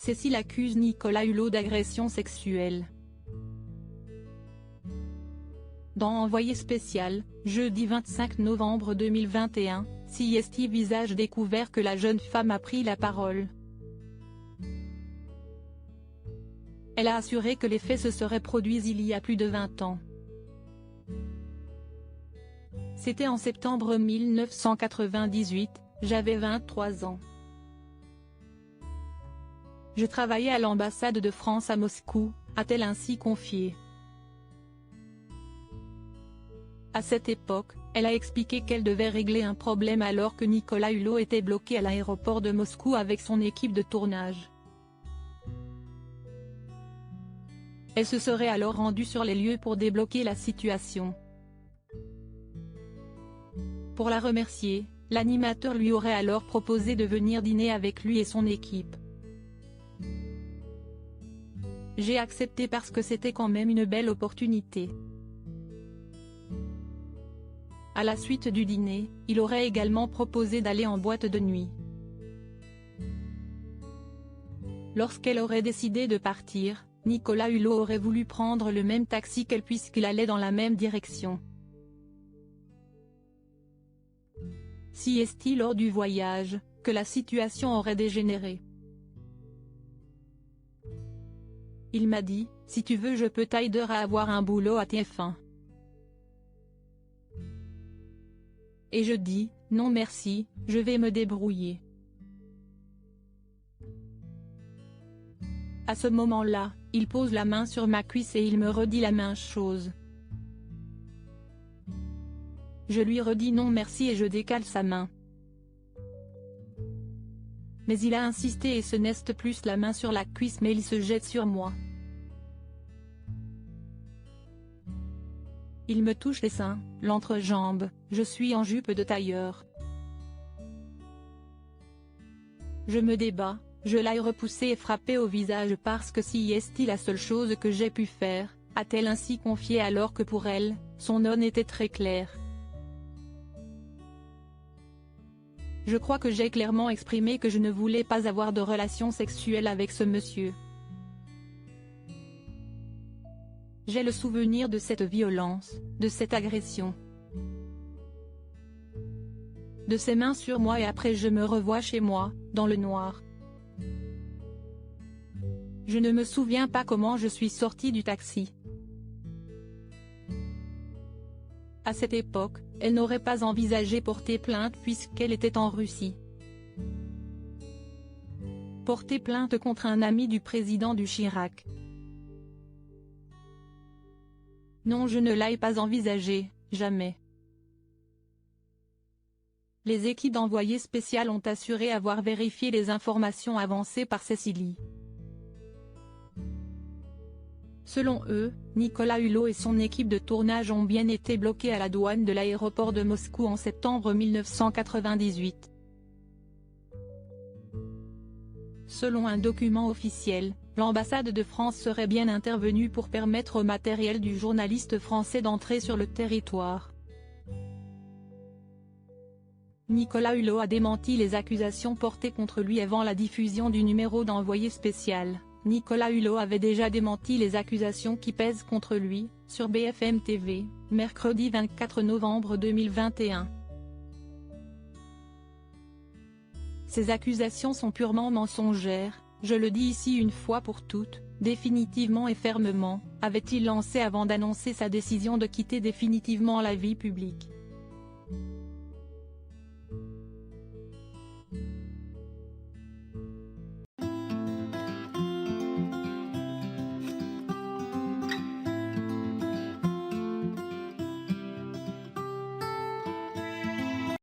Cécile accuse Nicolas Hulot d'agression sexuelle. Dans Envoyé spécial, jeudi 25 novembre 2021, CST Visage découvert que la jeune femme a pris la parole. Elle a assuré que les faits se seraient produits il y a plus de 20 ans. C'était en septembre 1998, j'avais 23 ans. Je travaillais à l'ambassade de France à Moscou, a-t-elle ainsi confié. À cette époque, elle a expliqué qu'elle devait régler un problème alors que Nicolas Hulot était bloqué à l'aéroport de Moscou avec son équipe de tournage. Elle se serait alors rendue sur les lieux pour débloquer la situation. Pour la remercier, l'animateur lui aurait alors proposé de venir dîner avec lui et son équipe. J'ai accepté parce que c'était quand même une belle opportunité. À la suite du dîner, il aurait également proposé d'aller en boîte de nuit. Lorsqu'elle aurait décidé de partir, Nicolas Hulot aurait voulu prendre le même taxi qu'elle puisqu'il allait dans la même direction. Si est-il lors du voyage, que la situation aurait dégénéré. Il m'a dit, si tu veux je peux t'aider à avoir un boulot à TF1. Et je dis, non merci, je vais me débrouiller. À ce moment-là, il pose la main sur ma cuisse et il me redit la même chose. Je lui redis non merci et je décale sa main. Mais il a insisté et se neste plus la main sur la cuisse mais il se jette sur moi. Il me touche les seins, l'entrejambe, je suis en jupe de tailleur. Je me débat, je l'ai repoussé et frappé au visage parce que si est-il la seule chose que j'ai pu faire, a-t-elle ainsi confié alors que pour elle, son non était très clair. Je crois que j'ai clairement exprimé que je ne voulais pas avoir de relation sexuelle avec ce monsieur. J'ai le souvenir de cette violence, de cette agression. De ses mains sur moi et après je me revois chez moi, dans le noir. Je ne me souviens pas comment je suis sortie du taxi. À cette époque, elle n'aurait pas envisagé porter plainte puisqu'elle était en Russie. Porter plainte contre un ami du président du Chirac. Non, je ne l'ai pas envisagé, jamais. Les équipes d'envoyé spécial ont assuré avoir vérifié les informations avancées par Cécilie. Selon eux, Nicolas Hulot et son équipe de tournage ont bien été bloqués à la douane de l'aéroport de Moscou en septembre 1998. Selon un document officiel, l'ambassade de France serait bien intervenue pour permettre au matériel du journaliste français d'entrer sur le territoire. Nicolas Hulot a démenti les accusations portées contre lui avant la diffusion du numéro d'envoyé spécial. Nicolas Hulot avait déjà démenti les accusations qui pèsent contre lui, sur BFM TV, mercredi 24 novembre 2021. Ces accusations sont purement mensongères, je le dis ici une fois pour toutes, définitivement et fermement, avait-il lancé avant d'annoncer sa décision de quitter définitivement la vie publique.